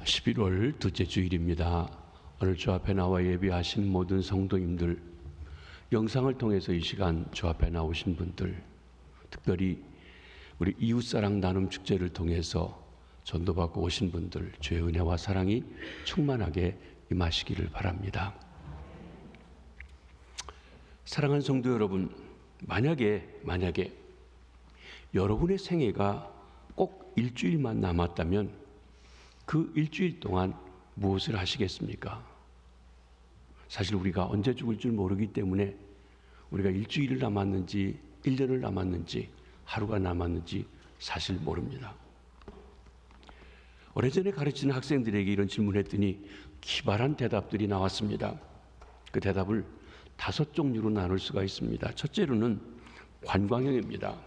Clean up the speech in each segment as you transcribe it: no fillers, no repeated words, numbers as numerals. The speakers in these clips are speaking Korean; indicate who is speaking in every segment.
Speaker 1: 11월 둘째 주일입니다. 오늘 주 앞에 나와 예배하신 모든 성도님들, 영상을 통해서 이 시간 주 앞에 나오신 분들, 특별히 우리 이웃사랑 나눔 축제를 통해서 전도받고 오신 분들, 주의 은혜와 사랑이 충만하게 임하시기를 바랍니다. 사랑하는 성도 여러분, 만약에 여러분의 생애가 꼭 일주일만 남았다면 그 일주일 동안 무엇을 하시겠습니까? 사실 우리가 언제 죽을 줄 모르기 때문에 우리가 일주일을 남았는지 1년을 남았는지 하루가 남았는지 사실 모릅니다. 오래전에 가르치는 학생들에게 이런 질문했더니 기발한 대답들이 나왔습니다. 그 대답을 5종류로 나눌 수가 있습니다. 첫째로는 관광형입니다.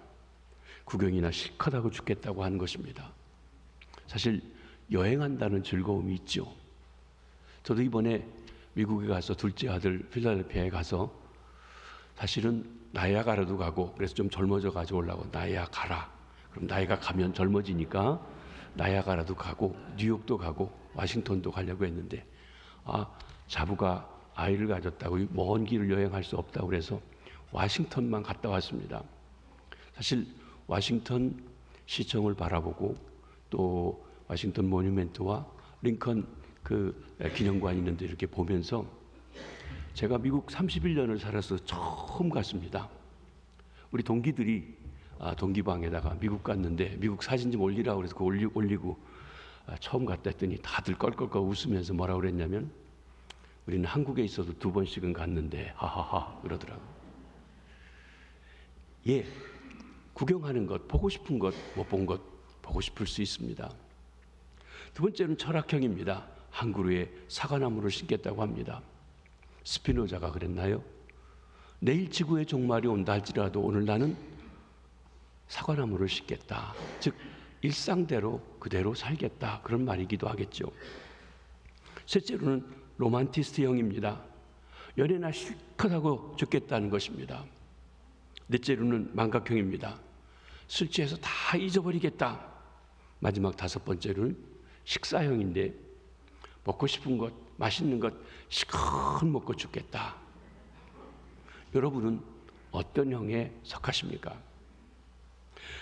Speaker 1: 구경이나 실컷 하고 죽겠다고 하는 것입니다. 사실 여행한다는 즐거움이 있죠. 저도 이번에 미국에 가서 둘째 아들 필라델피아에 가서 사실은 나이아가라도 가고, 그래서 좀 젊어져 가지고 올라고 나이아가라. 그럼 나이가 가면 젊어지니까 나이아가라도 가고 뉴욕도 가고 워싱턴도 가려고 했는데 자부가 아이를 가졌다고 먼 길을 여행할 수 없다고 그래서 워싱턴만 갔다 왔습니다. 사실 워싱턴 시청을 바라보고 또 워싱턴 모뉴멘트와 링컨 그 기념관이 있는데 이렇게 보면서 제가 미국 31년을 살아서 처음 갔습니다. 우리 동기들이 동기방에다가 미국 갔는데 미국 사진 좀 올리라고 그래서 올리고 처음 갔다 했더니 다들 껄껄껄 웃으면서 뭐라고 그랬냐면 우리는 한국에 있어도 2번씩은 갔는데 하하하 그러더라고요. 예, 구경하는 것, 보고 싶은 것, 못 본 것 보고 싶을 수 있습니다. 두 번째는 철학형입니다. 한 그루에 사과나무를 심겠다고 합니다. 스피노자가 그랬나요? 내일 지구의 종말이 온다 할지라도 오늘 나는 사과나무를 심겠다. 즉 일상대로 그대로 살겠다. 그런 말이기도 하겠죠. 셋째로는 로만티스트형입니다. 연애나 실컷 하고 죽겠다는 것입니다. 넷째로는 망각형입니다. 술 취해서 다 잊어버리겠다. 마지막 5번째로는 식사형인데 먹고 싶은 것, 맛있는 것 실컷 먹고 죽겠다. 여러분은 어떤 형에 속하십니까?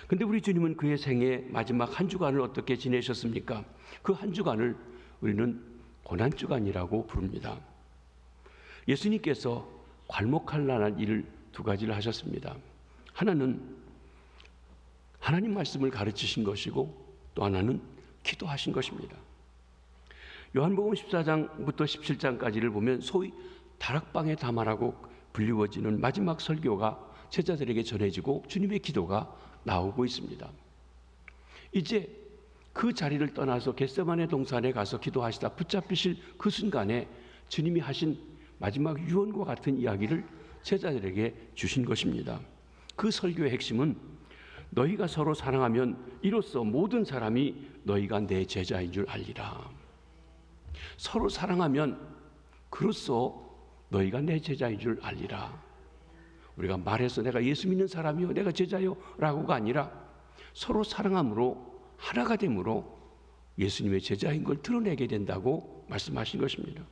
Speaker 1: 근데 우리 주님은 그의 생애 마지막 한 주간을 어떻게 지내셨습니까? 그 한 주간을 우리는 고난주간이라고 부릅니다. 예수님께서 괄목할 만한 일을 2가지를 하셨습니다. 하나는 하나님 말씀을 가르치신 것이고 또 하나는 기도하신 것입니다. 요한복음 14장부터 17장까지를 보면 소위 다락방의 담화라고 불리워지는 마지막 설교가 제자들에게 전해지고 주님의 기도가 나오고 있습니다. 이제 그 자리를 떠나서 겟세마네 동산에 가서 기도하시다 붙잡히실 그 순간에 주님이 하신 마지막 유언과 같은 이야기를 제자들에게 주신 것입니다. 그 설교의 핵심은 너희가 서로 사랑하면 이로써 모든 사람이 너희가 내 제자인 줄 알리라. 서로 사랑하면 그로써 너희가 내 제자인 줄 알리라. 우리가 말해서 내가 예수 믿는 사람이요 내가 제자요 라고가 아니라 서로 사랑함으로 하나가 됨으로 예수님의 제자인 걸 드러내게 된다고 말씀하신 것입니다.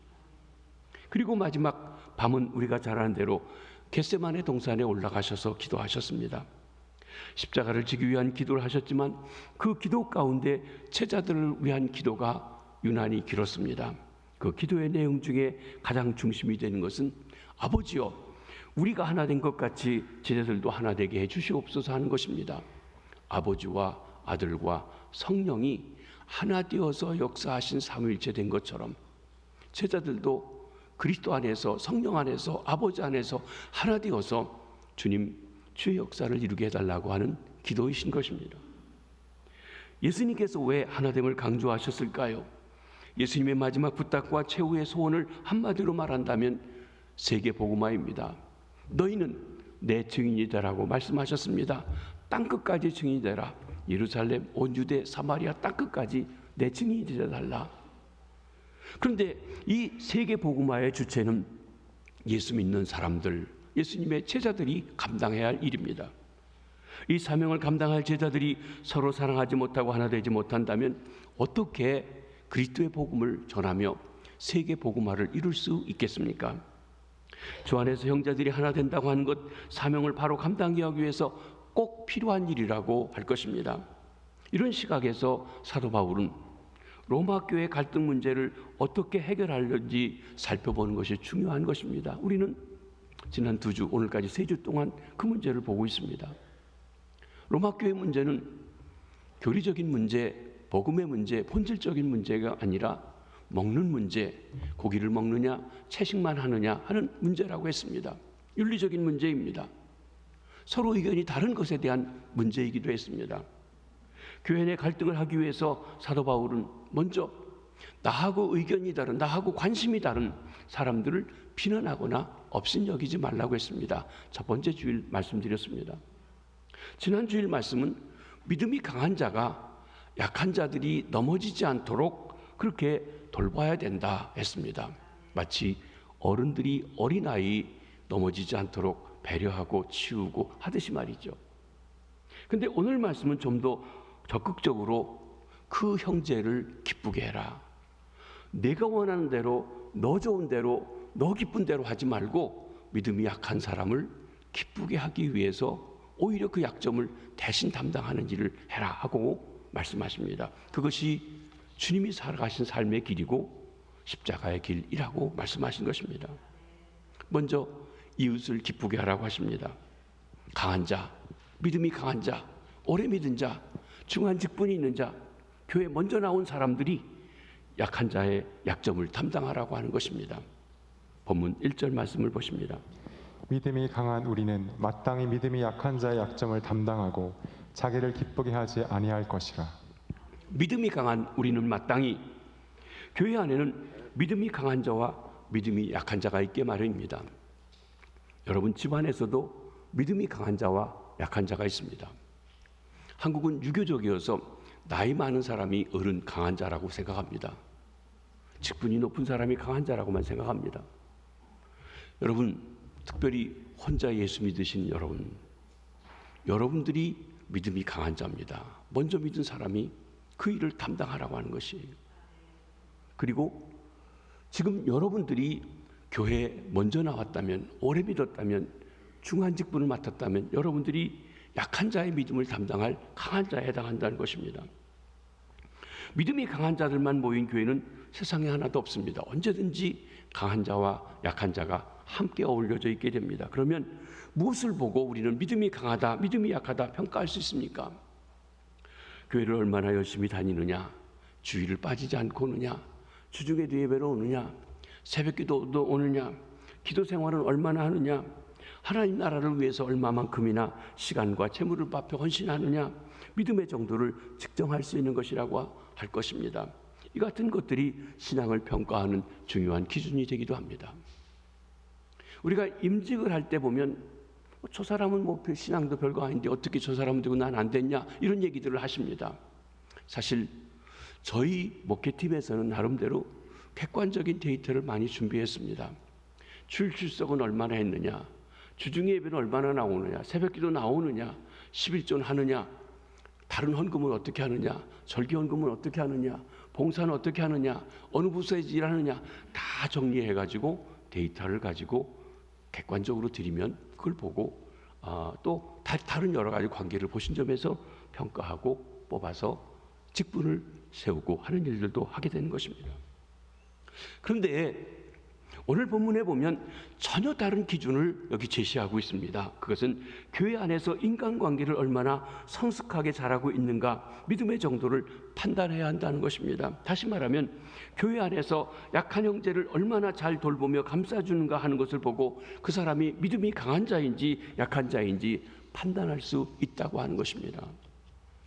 Speaker 1: 그리고 마지막 밤은 우리가 잘 아는 대로 겟세마네 동산에 올라가셔서 기도하셨습니다. 십자가를 지기 위한 기도를 하셨지만 그 기도 가운데 제자들을 위한 기도가 유난히 길었습니다. 그 기도의 내용 중에 가장 중심이 되는 것은 아버지여 우리가 하나 된 것 같이 제자들도 하나 되게 해 주시옵소서 하는 것입니다. 아버지와 아들과 성령이 하나 되어서 역사하신 삼위일체 된 것처럼 제자들도 그리스도 안에서 성령 안에서 아버지 안에서 하나 되어서 주님 주의 역사를 이루게 해달라고 하는 기도이신 것입니다. 예수님께서 왜 하나됨을 강조하셨을까요? 예수님의 마지막 부탁과 최후의 소원을 한마디로 말한다면 세계복음화입니다. 너희는 내 증인이 되라고 말씀하셨습니다. 땅끝까지 증인이 되라. 예루살렘, 온 유대, 사마리아 땅끝까지 내 증인이 되어달라. 그런데 이 세계복음화의 주체는 예수 믿는 사람들, 예수님의 제자들이 감당해야 할 일입니다. 이 사명을 감당할 제자들이 서로 사랑하지 못하고 하나 되지 못한다면 어떻게 그리스도의 복음을 전하며 세계 복음화를 이룰 수 있겠습니까? 주 안에서 형제들이 하나 된다고 하는 것, 사명을 바로 감당하기 위해서 꼭 필요한 일이라고 할 것입니다. 이런 시각에서 사도 바울은 로마 교회 갈등 문제를 어떻게 해결하려는지 살펴보는 것이 중요한 것입니다. 우리는 지난 2주, 오늘까지 3주 동안 그 문제를 보고 있습니다. 로마 교회 문제는 교리적인 문제, 복음의 문제, 본질적인 문제가 아니라 먹는 문제, 고기를 먹느냐, 채식만 하느냐 하는 문제라고 했습니다. 윤리적인 문제입니다. 서로 의견이 다른 것에 대한 문제이기도 했습니다. 교회 내 갈등을 하기 위해서 사도 바울은 먼저 나하고 의견이 다른, 나하고 관심이 다른 사람들을 비난하거나 업신여기지 말라고 했습니다. 첫 번째 주일 말씀드렸습니다. 지난 주일 말씀은 믿음이 강한 자가 약한 자들이 넘어지지 않도록 그렇게 돌봐야 된다 했습니다. 마치 어른들이 어린아이 넘어지지 않도록 배려하고 치우고 하듯이 말이죠. 근데 오늘 말씀은 좀 더 적극적으로 그 형제를 기쁘게 해라. 내가 원하는 대로, 너 좋은 대로, 너 기쁜 대로 하지 말고 믿음이 약한 사람을 기쁘게 하기 위해서 오히려 그 약점을 대신 담당하는 일을 해라 하고 말씀하십니다. 그것이 주님이 살아가신 삶의 길이고 십자가의 길이라고 말씀하신 것입니다. 먼저 이웃을 기쁘게 하라고 하십니다. 강한 자, 믿음이 강한 자, 오래 믿은 자, 중한 직분이 있는 자, 교회 먼저 나온 사람들이 약한 자의 약점을 담당하라고 하는 것입니다. 본문 1절 말씀을 보십니다.
Speaker 2: 믿음이 강한 우리는 마땅히 믿음이 약한 자의 약점을 담당하고 자기를 기쁘게 하지 아니할 것이라.
Speaker 1: 믿음이 강한 우리는 마땅히, 교회 안에는 믿음이 강한 자와 믿음이 약한 자가 있게 마련입니다. 여러분 집안에서도 믿음이 강한 자와 약한 자가 있습니다. 한국은 유교적이어서 나이 많은 사람이 어른 강한 자라고 생각합니다. 직분이 높은 사람이 강한 자라고만 생각합니다. 여러분, 특별히 혼자 예수 믿으신 여러분들이 믿음이 강한 자입니다. 먼저 믿은 사람이 그 일을 담당하라고 하는 것이에요. 그리고 지금 여러분들이 교회에 먼저 나왔다면, 오래 믿었다면, 중한 직분을 맡았다면 여러분들이 약한 자의 믿음을 담당할 강한 자에 해당한다는 것입니다. 믿음이 강한 자들만 모인 교회는 세상에 하나도 없습니다. 언제든지 강한 자와 약한 자가 함께 어울려져 있게 됩니다. 그러면 무엇을 보고 우리는 믿음이 강하다, 믿음이 약하다 평가할 수 있습니까? 교회를 얼마나 열심히 다니느냐, 주일을 빠지지 않고 오느냐, 주중에도 예배로 오느냐, 새벽기도도 오느냐, 기도 생활은 얼마나 하느냐, 하나님 나라를 위해서 얼마만큼이나 시간과 재물을 바쳐 헌신하느냐, 믿음의 정도를 측정할 수 있는 것이라고 할 것입니다. 이 같은 것들이 신앙을 평가하는 중요한 기준이 되기도 합니다. 우리가 임직을 할 때 보면 저 사람은 뭐 신앙도 별거 아닌데 어떻게 저 사람은 되고 난 안 됐냐, 이런 얘기들을 하십니다. 사실 저희 목회팀에서는 나름대로 객관적인 데이터를 많이 준비했습니다. 출석은 얼마나 했느냐, 주중 예배는 얼마나 나오느냐, 새벽기도 나오느냐, 11조 하느냐, 다른 헌금은 어떻게 하느냐, 절기 헌금은 어떻게 하느냐, 봉사는 어떻게 하느냐, 어느 부서에서 일하느냐, 다 정리해가지고 데이터를 가지고 객관적으로 드리면 그걸 보고 또 다른 여러 가지 관계를 보신 점에서 평가하고 뽑아서 직분을 세우고 하는 일들도 하게 되는 것입니다. 그런데 오늘 본문에 보면 전혀 다른 기준을 여기 제시하고 있습니다. 그것은 교회 안에서 인간관계를 얼마나 성숙하게 잘하고 있는가, 믿음의 정도를 판단해야 한다는 것입니다. 다시 말하면 교회 안에서 약한 형제를 얼마나 잘 돌보며 감싸주는가 하는 것을 보고 그 사람이 믿음이 강한 자인지 약한 자인지 판단할 수 있다고 하는 것입니다.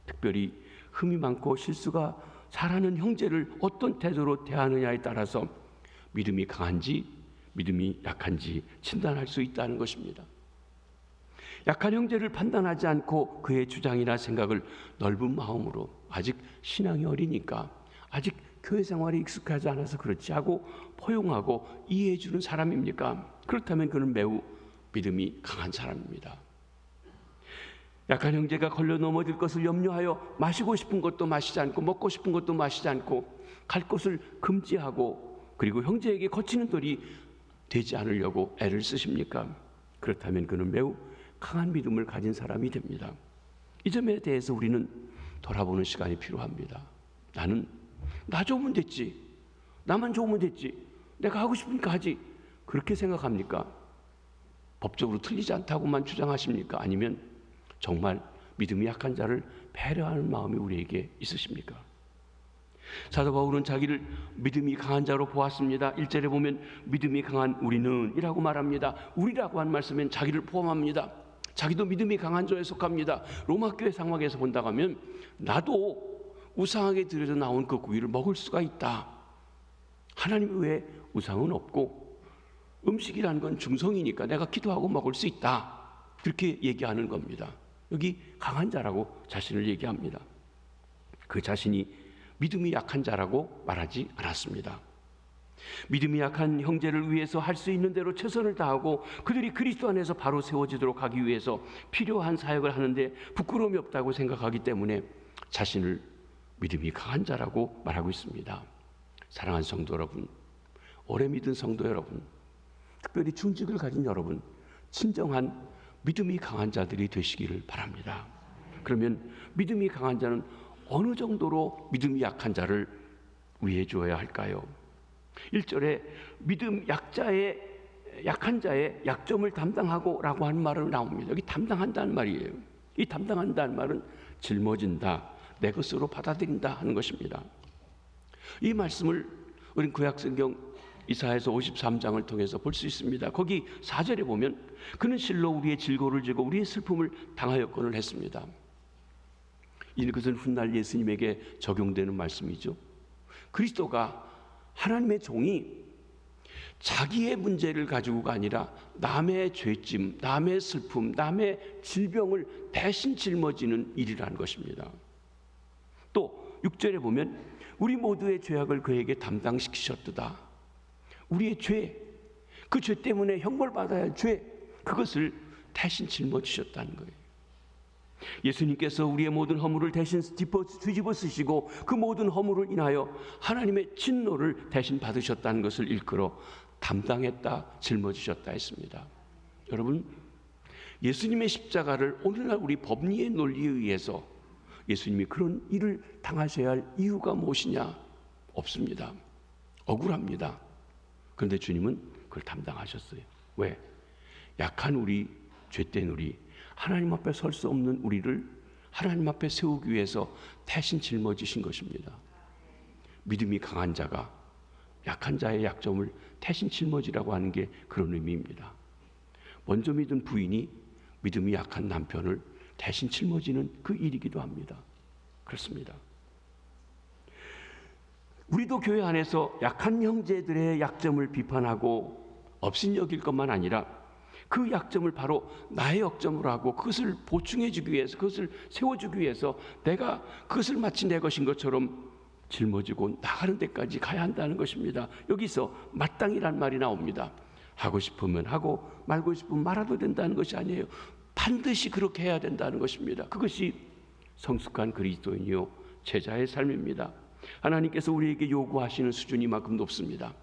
Speaker 1: 특별히 흠이 많고 실수가 잘하는 형제를 어떤 태도로 대하느냐에 따라서 믿음이 강한지 믿음이 약한지 진단할 수 있다는 것입니다. 약한 형제를 판단하지 않고 그의 주장이나 생각을 넓은 마음으로, 아직 신앙이 어리니까, 아직 교회 생활이 익숙하지 않아서 그렇지 하고 포용하고 이해해 주는 사람입니까? 그렇다면 그는 매우 믿음이 강한 사람입니다. 약한 형제가 걸려 넘어질 것을 염려하여 마시고 싶은 것도 마시지 않고 먹고 싶은 것도 마시지 않고 갈 곳을 금지하고 그리고 형제에게 거치는 돌이 되지 않으려고 애를 쓰십니까? 그렇다면 그는 매우 강한 믿음을 가진 사람이 됩니다. 이 점에 대해서 우리는 돌아보는 시간이 필요합니다. 나는 나 좋으면 됐지, 나만 좋으면 됐지, 내가 하고 싶으니까 하지, 그렇게 생각합니까? 법적으로 틀리지 않다고만 주장하십니까? 아니면 정말 믿음이 약한 자를 배려하는 마음이 우리에게 있으십니까? 사도 바울은 자기를 믿음이 강한 자로 보았습니다. 1절에 보면 믿음이 강한 우리는 이라고 말합니다. 우리라고 한 말씀엔 자기를 포함합니다. 자기도 믿음이 강한 자에 속합니다. 로마 교회 상황에서 본다고 하면 나도 우상에게 들여져 나온 그 고기를 먹을 수가 있다. 하나님 외에 우상은 없고 음식이라는 건 중성이니까 내가 기도하고 먹을 수 있다. 그렇게 얘기하는 겁니다. 여기 강한 자라고 자신을 얘기합니다. 그 자신이 믿음이 약한 자라고 말하지 않았습니다. 믿음이 약한 형제를 위해서 할 수 있는 대로 최선을 다하고 그들이 그리스도 안에서 바로 세워지도록 하기 위해서 필요한 사역을 하는데 부끄러움이 없다고 생각하기 때문에 자신을 믿음이 강한 자라고 말하고 있습니다. 사랑하는 성도 여러분, 오래 믿은 성도 여러분, 특별히 중직을 가진 여러분, 진정한 믿음이 강한 자들이 되시기를 바랍니다. 그러면 믿음이 강한 자는 어느 정도로 믿음이 약한 자를 위해 주어야 할까요? 1절에 믿음 약한 자의 약점을 담당하고 라고 하는 말은 나옵니다. 여기 담당한다는 말이에요. 이 담당한다는 말은 짊어진다, 내 것으로 받아들인다 하는 것입니다. 이 말씀을 우린 구약성경 이사야서 53장을 통해서 볼 수 있습니다. 거기 4절에 보면 그는 실로 우리의 질고를 지고 우리의 슬픔을 당하였거늘 했습니다. 이것은 훗날 예수님에게 적용되는 말씀이죠. 그리스도가 하나님의 종이 자기의 문제를 가지고가 아니라 남의 죄짐, 남의 슬픔, 남의 질병을 대신 짊어지는 일이라는 것입니다. 또 6절에 보면 우리 모두의 죄악을 그에게 담당시키셨도다. 우리의 죄, 그 죄 때문에 형벌받아야 할 죄, 그것을 대신 짊어지셨다는 거예요. 예수님께서 우리의 모든 허물을 대신 뒤집어 쓰시고 그 모든 허물을 인하여 하나님의 진노를 대신 받으셨다는 것을 일컬어 담당했다, 짊어지셨다 했습니다. 여러분, 예수님의 십자가를 오늘날 우리 법리의 논리에 의해서 예수님이 그런 일을 당하셔야 할 이유가 무엇이냐? 없습니다. 억울합니다. 그런데 주님은 그걸 담당하셨어요. 왜? 약한 우리, 죄된 우리, 하나님 앞에 설 수 없는 우리를 하나님 앞에 세우기 위해서 대신 짊어지신 것입니다. 믿음이 강한 자가 약한 자의 약점을 대신 짊어지라고 하는 게 그런 의미입니다. 먼저 믿은 부인이 믿음이 약한 남편을 대신 짊어지는 그 일이기도 합니다. 그렇습니다. 우리도 교회 안에서 약한 형제들의 약점을 비판하고 업신여길 것만 아니라 그 약점을 바로 나의 약점으로 하고 그것을 보충해 주기 위해서, 그것을 세워주기 위해서 내가 그것을 마치 내 것인 것처럼 짊어지고 나가는 데까지 가야 한다는 것입니다. 여기서 마땅이란 말이 나옵니다. 하고 싶으면 하고 말고 싶으면 말아도 된다는 것이 아니에요. 반드시 그렇게 해야 된다는 것입니다. 그것이 성숙한 그리스도인이요 제자의 삶입니다. 하나님께서 우리에게 요구하시는 수준이 만큼 높습니다.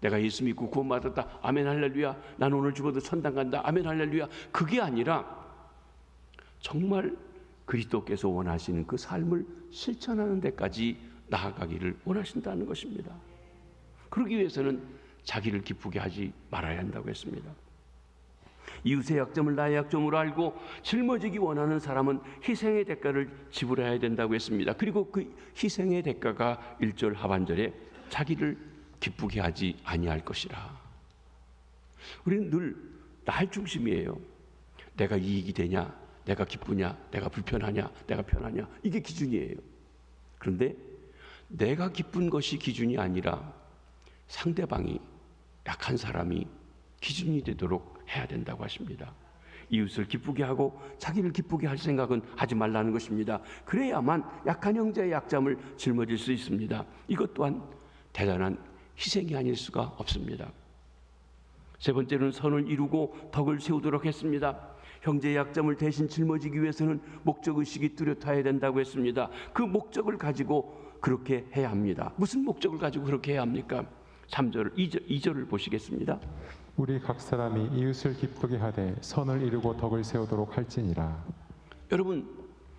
Speaker 1: 내가 예수 믿고 구원받았다, 아멘 할렐루야, 난 오늘 죽어도 천당 간다, 아멘 할렐루야, 그게 아니라 정말 그리스도께서 원하시는 그 삶을 실천하는 데까지 나아가기를 원하신다는 것입니다. 그러기 위해서는 자기를 기쁘게 하지 말아야 한다고 했습니다. 이웃의 약점을 나의 약점으로 알고 짊어지기 원하는 사람은 희생의 대가를 지불해야 된다고 했습니다. 그리고 그 희생의 대가가 1절 하반절에 자기를 기쁘게 하지 아니할 것이라. 우리는 늘 나 중심이에요. 내가 이익이 되냐, 내가 기쁘냐, 내가 불편하냐, 내가 편하냐, 이게 기준이에요. 그런데 내가 기쁜 것이 기준이 아니라 상대방이, 약한 사람이 기준이 되도록 해야 된다고 하십니다. 이웃을 기쁘게 하고 자기를 기쁘게 할 생각은 하지 말라는 것입니다. 그래야만 약한 형제의 약점을 짊어질 수 있습니다. 이것 또한 대단한 희생이 아닐 수가 없습니다. 세 번째로는 선을 이루고 덕을 세우도록 했습니다. 형제의 약점을 대신 짊어지기 위해서는 목적의식이 뚜렷해야 된다고 했습니다. 그 목적을 가지고 그렇게 해야 합니다. 무슨 목적을 가지고 그렇게 해야 합니까? 3절, 2절을 보시겠습니다.
Speaker 2: 우리 각 사람이 이웃을 기쁘게 하되 선을 이루고 덕을 세우도록 할지니라.
Speaker 1: 여러분,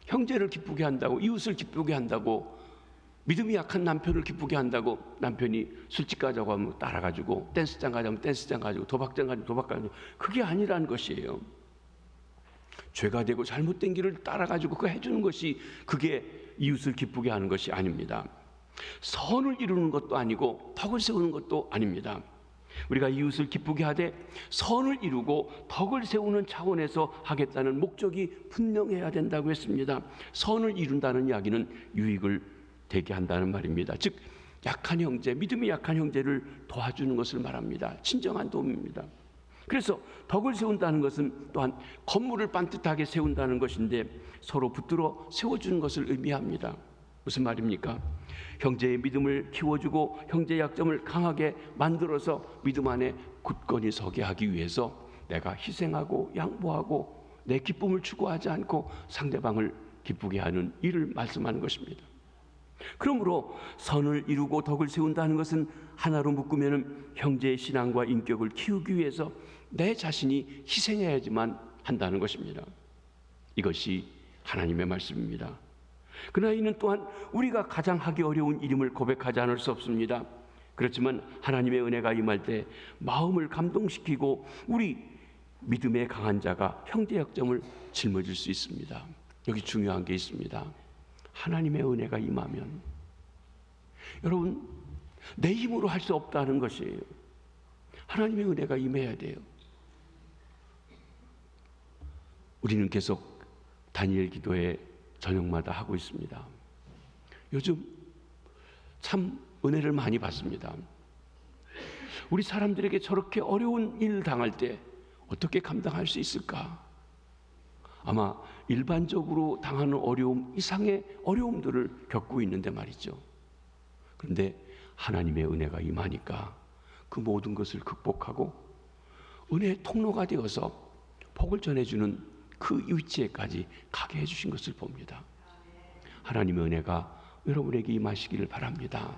Speaker 1: 형제를 기쁘게 한다고, 이웃을 기쁘게 한다고, 믿음이 약한 남편을 기쁘게 한다고, 남편이 술집 가자고 하면 따라가지고, 댄스장 가자면 댄스장 가지고, 도박장 가지고 도박 가지고, 그게 아니라는 것이에요. 죄가 되고 잘못된 길을 따라가지고 그거 해주는 것이, 그게 이웃을 기쁘게 하는 것이 아닙니다. 선을 이루는 것도 아니고 덕을 세우는 것도 아닙니다. 우리가 이웃을 기쁘게 하되 선을 이루고 덕을 세우는 차원에서 하겠다는 목적이 분명해야 된다고 했습니다. 선을 이룬다는 이야기는 유익을 되게 한다는 말입니다. 즉 약한 형제, 믿음이 약한 형제를 도와주는 것을 말합니다. 친정한 도움입니다. 그래서 덕을 세운다는 것은 또한 건물을 반듯하게 세운다는 것인데 서로 붙들어 세워주는 것을 의미합니다. 무슨 말입니까? 형제의 믿음을 키워주고 형제의 약점을 강하게 만들어서 믿음 안에 굳건히 서게 하기 위해서 내가 희생하고 양보하고 내 기쁨을 추구하지 않고 상대방을 기쁘게 하는 일을 말씀하는 것입니다. 그러므로 선을 이루고 덕을 세운다는 것은 하나로 묶으면 형제의 신앙과 인격을 키우기 위해서 내 자신이 희생해야지만 한다는 것입니다. 이것이 하나님의 말씀입니다. 그러나 이는 또한 우리가 가장 하기 어려운 일임을 고백하지 않을 수 없습니다. 그렇지만 하나님의 은혜가 임할 때 마음을 감동시키고 우리 믿음의 강한 자가 형제 약점을 짊어질 수 있습니다. 여기 중요한 게 있습니다. 하나님의 은혜가 임하면, 여러분, 내 힘으로 할 수 없다는 것이에요. 하나님의 은혜가 임해야 돼요. 우리는 계속 다니엘 기도회 저녁마다 하고 있습니다. 요즘 참 은혜를 많이 받습니다. 우리 사람들에게 저렇게 어려운 일 당할 때 어떻게 감당할 수 있을까? 아마 일반적으로 당하는 어려움 이상의 어려움들을 겪고 있는데 말이죠. 그런데 하나님의 은혜가 임하니까 그 모든 것을 극복하고 은혜의 통로가 되어서 복을 전해주는 그 위치에까지 가게 해주신 것을 봅니다. 하나님의 은혜가 여러분에게 임하시기를 바랍니다.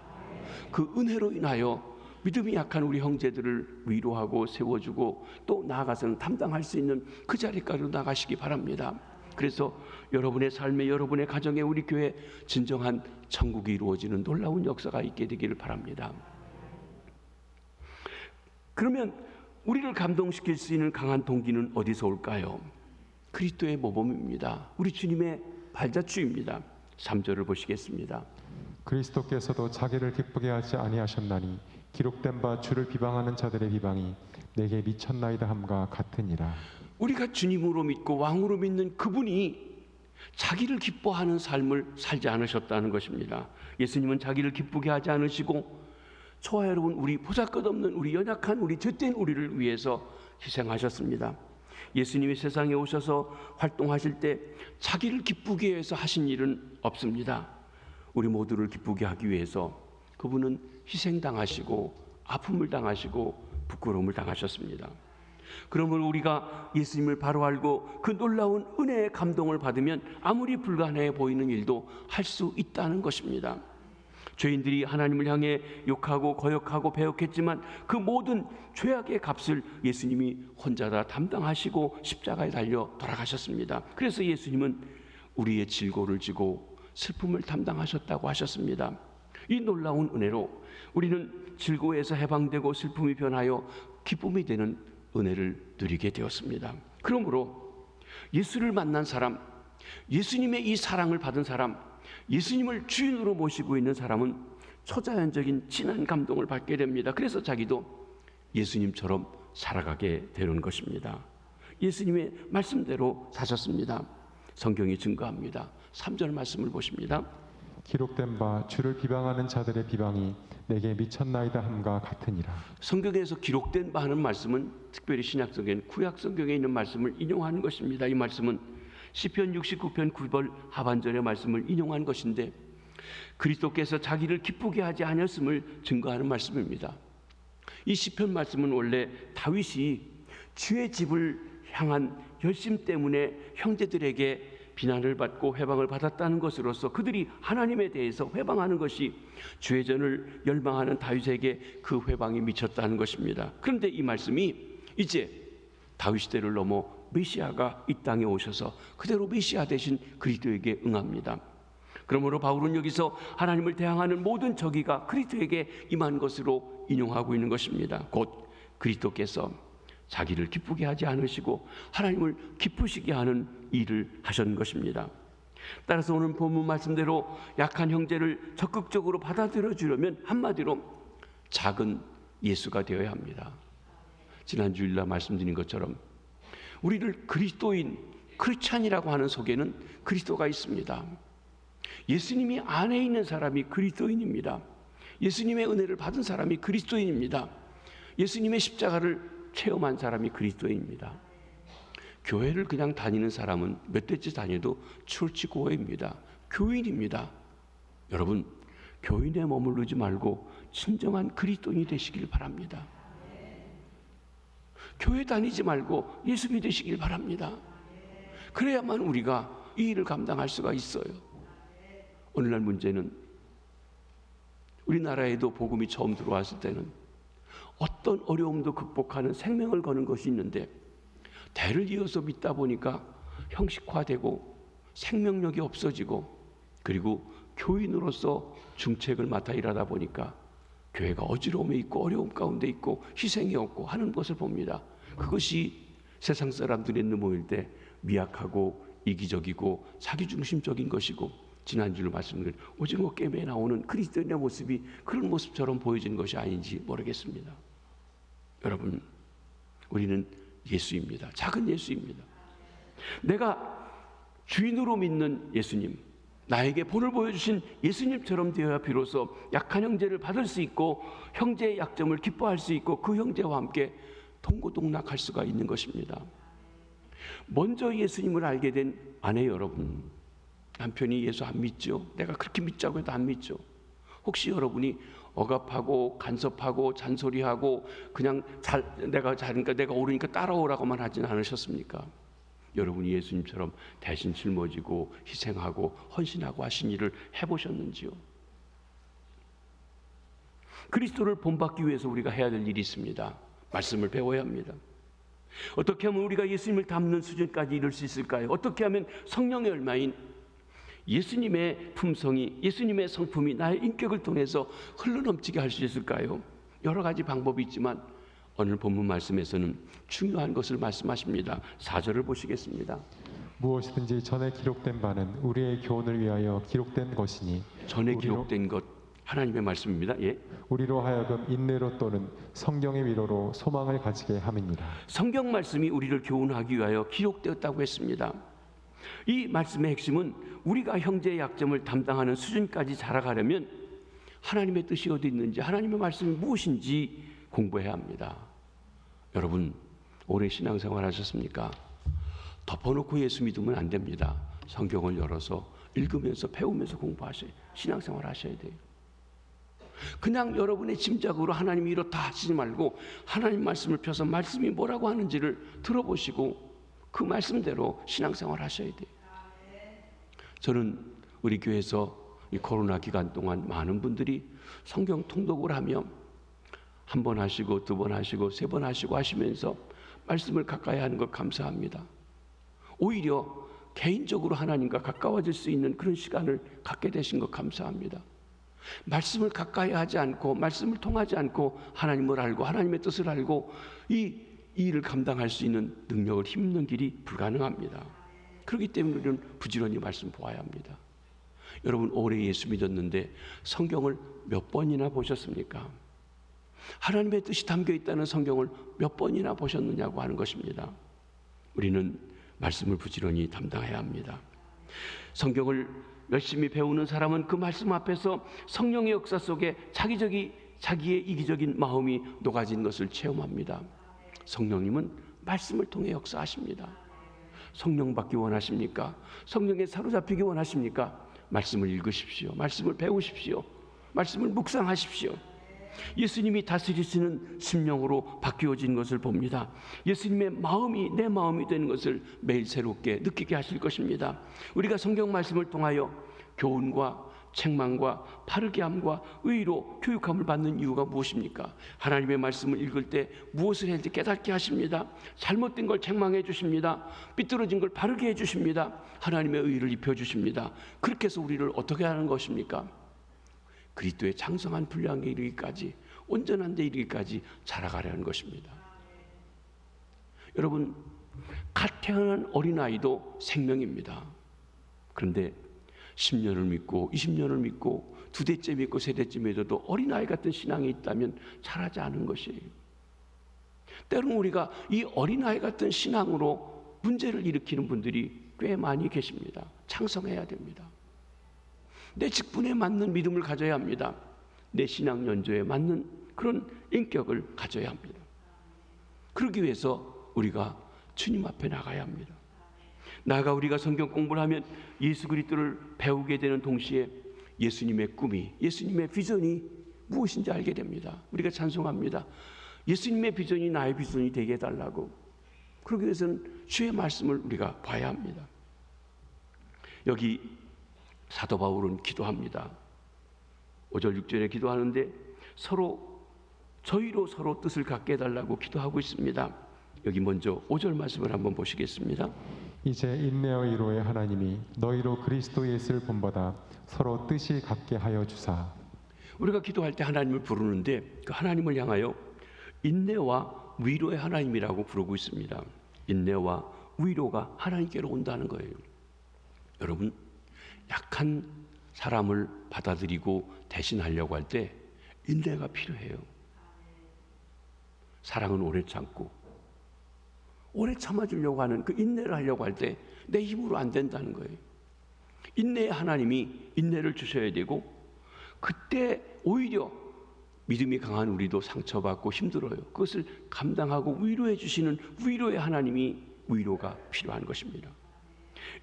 Speaker 1: 그 은혜로 인하여 믿음이 약한 우리 형제들을 위로하고 세워주고 또 나아가서는 담당할 수 있는 그 자리까지 나가시기 바랍니다. 그래서 여러분의 삶에, 여러분의 가정에, 우리 교회 진정한 천국이 이루어지는 놀라운 역사가 있게 되기를 바랍니다. 그러면 우리를 감동시킬 수 있는 강한 동기는 어디서 올까요? 그리스도의 모범입니다. 우리 주님의 발자취입니다. 3절을 보시겠습니다.
Speaker 2: 그리스도께서도 자기를 기쁘게 하지 아니하셨나니 기록된 바 주를 비방하는 자들의 비방이 내게 미쳤나이다 함과 같으니라.
Speaker 1: 우리가 주님으로 믿고 왕으로 믿는 그분이 자기를 기뻐하는 삶을 살지 않으셨다는 것입니다. 예수님은 자기를 기쁘게 하지 않으시고 저와 여러분, 우리 보잘것없는, 우리 연약한, 우리 죄된 우리를 위해서 희생하셨습니다. 예수님이 세상에 오셔서 활동하실 때 자기를 기쁘게 위해서 하신 일은 없습니다. 우리 모두를 기쁘게 하기 위해서 그분은 희생당하시고 아픔을 당하시고 부끄러움을 당하셨습니다. 그러면 우리가 예수님을 바로 알고 그 놀라운 은혜의 감동을 받으면 아무리 불가능해 보이는 일도 할 수 있다는 것입니다. 죄인들이 하나님을 향해 욕하고 거역하고 배역했지만 그 모든 죄악의 값을 예수님이 혼자 다 담당하시고 십자가에 달려 돌아가셨습니다. 그래서 예수님은 우리의 질고를 지고 슬픔을 담당하셨다고 하셨습니다. 이 놀라운 은혜로 우리는 질고에서 해방되고 슬픔이 변하여 기쁨이 되는 은혜를 누리게 되었습니다. 그러므로 예수를 만난 사람, 예수님의 이 사랑을 받은 사람, 예수님을 주인으로 모시고 있는 사람은 초자연적인 진한 감동을 받게 됩니다. 그래서 자기도 예수님처럼 살아가게 되는 것입니다. 예수님의 말씀대로 사셨습니다. 성경이 증거합니다. 3절 말씀을 보십니다.
Speaker 2: 기록된 바 주를 비방하는 자들의 비방이 내게 미쳤나이다 함과 같으니라.
Speaker 1: 성경에서 기록된 바 하는 말씀은 특별히 신약성경, 구약성경에 있는 말씀을 인용하는 것입니다. 이 말씀은 시편 69편 9절 하반절의 말씀을 인용한 것인데 그리스도께서 자기를 기쁘게 하지 않았음을 증거하는 말씀입니다. 이 시편 말씀은 원래 다윗이 주의 집을 향한 열심 때문에 형제들에게 비난을 받고 회방을 받았다는 것으로서 그들이 하나님에 대해서 회방하는 것이 죄전을 열망하는 다윗에게 그 회방이 미쳤다는 것입니다. 그런데 이 말씀이 이제 다윗 시대를 넘어 메시아가 이 땅에 오셔서 그대로 메시아 대신 그리스도에게 응합니다. 그러므로 바울은 여기서 하나님을 대항하는 모든 저기가 그리스도에게 임한 것으로 인용하고 있는 것입니다. 곧 그리스도께서 자기를 기쁘게 하지 않으시고 하나님을 기쁘시게 하는 일을 하신 것입니다. 따라서 오늘 본문 말씀대로 약한 형제를 적극적으로 받아들여 주려면 한마디로 작은 예수가 되어야 합니다. 지난 주일날 말씀드린 것처럼 우리를 그리스도인, 크리스찬이라고 하는 속에는 그리스도가 있습니다. 예수님이 안에 있는 사람이 그리스도인입니다. 예수님의 은혜를 받은 사람이 그리스도인입니다. 예수님의 십자가를 체험한 사람이 그리스도인입니다. 교회를 그냥 다니는 사람은 몇 대째 다녀도 출치고어입니다. 교인입니다. 여러분, 교인에 머무르지 말고 진정한 그리스도인이 되시길 바랍니다. 교회 다니지 말고 예수 믿으시길 바랍니다. 그래야만 우리가 이 일을 감당할 수가 있어요. 오늘날 문제는 우리나라에도 복음이 처음 들어왔을 때는 어떤 어려움도 극복하는 생명을 거는 것이 있는데 대를 이어서 믿다 보니까 형식화되고 생명력이 없어지고 그리고 교인으로서 중책을 맡아 일하다 보니까 교회가 어지러움에 있고 어려움 가운데 있고 희생이 없고 하는 것을 봅니다. 그것이 세상 사람들의 모일 때 미약하고 이기적이고 자기중심적인 것이고 지난주로 말씀드린 오징어 게임에 나오는 그리스도인의 모습이 그런 모습처럼 보여지는 것이 아닌지 모르겠습니다. 여러분, 우리는 예수입니다. 작은 예수입니다. 내가 주인으로 믿는 예수님, 나에게 본을 보여주신 예수님처럼 되어야 비로소 약한 형제를 받을 수 있고 형제의 약점을 기뻐할 수 있고 그 형제와 함께 동고동락할 수가 있는 것입니다. 먼저 예수님을 알게 된 아내 여러분, 남편이 예수 안 믿죠? 내가 그렇게 믿자고 해도 안 믿죠? 혹시 여러분이 억압하고 간섭하고 잔소리하고 그냥 내가 잘하니까 내가 옳으니까 따라오라고만 하진 않으셨습니까? 여러분이 예수님처럼 대신 짊어지고 희생하고 헌신하고 하신 일을 해보셨는지요? 그리스도를 본받기 위해서 우리가 해야 될 일이 있습니다. 말씀을 배워야 합니다. 어떻게 하면 우리가 예수님을 닮는 수준까지 이룰 수 있을까요? 어떻게 하면 성령의 열매인 예수님의 품성이, 예수님의 성품이 나의 인격을 통해서 흘러넘치게 할 수 있을까요? 여러 가지 방법이 있지만 오늘 본문 말씀에서는 중요한 것을 말씀하십니다. 4절을 보시겠습니다.
Speaker 2: 무엇이든지 전에 기록된 바는 우리의 교훈을 위하여 기록된 것이니
Speaker 1: 전에 기록된 것, 하나님의 말씀입니다. 예.
Speaker 2: 우리로 하여금 인내로 또는 성경의 위로로 소망을 가지게 함입니다.
Speaker 1: 성경 말씀이 우리를 교훈하기 위하여 기록되었다고 했습니다. 이 말씀의 핵심은 우리가 형제의 약점을 담당하는 수준까지 자라가려면 하나님의 뜻이 어디 있는지, 하나님의 말씀이 무엇인지 공부해야 합니다. 여러분, 오래 신앙생활 하셨습니까? 덮어놓고 예수 믿으면 안 됩니다. 성경을 열어서 읽으면서 배우면서 공부하셔야, 신앙생활 하셔야 돼요. 그냥 여러분의 짐작으로 하나님이 이렇다 하시지 말고 하나님 말씀을 펴서 말씀이 뭐라고 하는지를 들어보시고 그 말씀대로 신앙생활 하셔야 돼요. 저는 우리 교회에서 이 코로나 기간 동안 많은 분들이 성경 통독을 하며 한 번 하시고 두 번 하시고 세 번 하시고 하시면서 말씀을 가까이 하는 것 감사합니다. 오히려 개인적으로 하나님과 가까워질 수 있는 그런 시간을 갖게 되신 것 감사합니다. 말씀을 가까이 하지 않고 말씀을 통하지 않고 하나님을 알고 하나님의 뜻을 알고 이 일을 감당할 수 있는 능력을 힘는 길이 불가능합니다. 그렇기 때문에 우리는 부지런히 말씀 보아야 합니다. 여러분, 오래 예수 믿었는데 성경을 몇 번이나 보셨습니까? 하나님의 뜻이 담겨 있다는 성경을 몇 번이나 보셨느냐고 하는 것입니다. 우리는 말씀을 부지런히 담당해야 합니다. 성경을 열심히 배우는 사람은 그 말씀 앞에서 성령의 역사 속에 자기의 이기적인 마음이 녹아진 것을 체험합니다. 성령님은 말씀을 통해 역사하십니다. 성령 받기 원하십니까? 성령에 사로잡히기 원하십니까? 말씀을 읽으십시오. 말씀을 배우십시오. 말씀을 묵상하십시오. 예수님이 다스리시는 심령으로 바뀌어진 것을 봅니다. 예수님의 마음이 내 마음이 되는 것을 매일 새롭게 느끼게 하실 것입니다. 우리가 성경 말씀을 통하여 교훈과 책망과 바르게 함과 의로 교육함을 받는 이유가 무엇입니까? 하나님의 말씀을 읽을 때 무엇을 해야 할지 깨닫게 하십니다. 잘못된 걸 책망해 주십니다. 삐뚤어진 걸 바르게 해 주십니다. 하나님의 의를 입혀 주십니다. 그렇게 해서 우리를 어떻게 하는 것입니까? 그리스도의 장성한 분량에 이르기까지, 온전한 데 이르기까지 자라가려는 것입니다. 여러분, 갓 태어난 어린아이도 생명입니다. 그런데 10년을 믿고 20년을 믿고 2대째 믿고 3대째 믿어도 어린아이 같은 신앙이 있다면 자라지 않은 것이에요. 때로는 우리가 이 어린아이 같은 신앙으로 문제를 일으키는 분들이 꽤 많이 계십니다. 창성해야 됩니다. 내 직분에 맞는 믿음을 가져야 합니다. 내 신앙 연조에 맞는 그런 인격을 가져야 합니다. 그러기 위해서 우리가 주님 앞에 나가야 합니다. 나아가 우리가 성경 공부를 하면 예수 그리스도를 배우게 되는 동시에 예수님의 꿈이, 예수님의 비전이 무엇인지 알게 됩니다. 우리가 찬송합니다. 예수님의 비전이 나의 비전이 되게 해달라고. 그러기 위해서는 주의 말씀을 우리가 봐야 합니다. 여기 사도 바울은 기도합니다. 5절 6절에 기도하는데 저희로 서로 뜻을 갖게 해달라고 기도하고 있습니다. 여기 먼저 5절 말씀을 한번 보시겠습니다.
Speaker 2: 이제 인내와 위로의 하나님이 너희로 그리스도 예수를 본받아 서로 뜻이 같게 하여 주사.
Speaker 1: 우리가 기도할 때 하나님을 부르는데 그 하나님을 향하여 인내와 위로의 하나님이라고 부르고 있습니다. 인내와 위로가 하나님께로 온다는 거예요. 여러분, 약한 사람을 받아들이고 대신하려고 할 때 인내가 필요해요. 사랑은 오래 참고 오래 참아주려고 하는 그 인내를 하려고 할 때 내 힘으로 안 된다는 거예요. 인내의 하나님이 인내를 주셔야 되고, 그때 오히려 믿음이 강한 우리도 상처받고 힘들어요. 그것을 감당하고 위로해 주시는 위로의 하나님이 위로가 필요한 것입니다.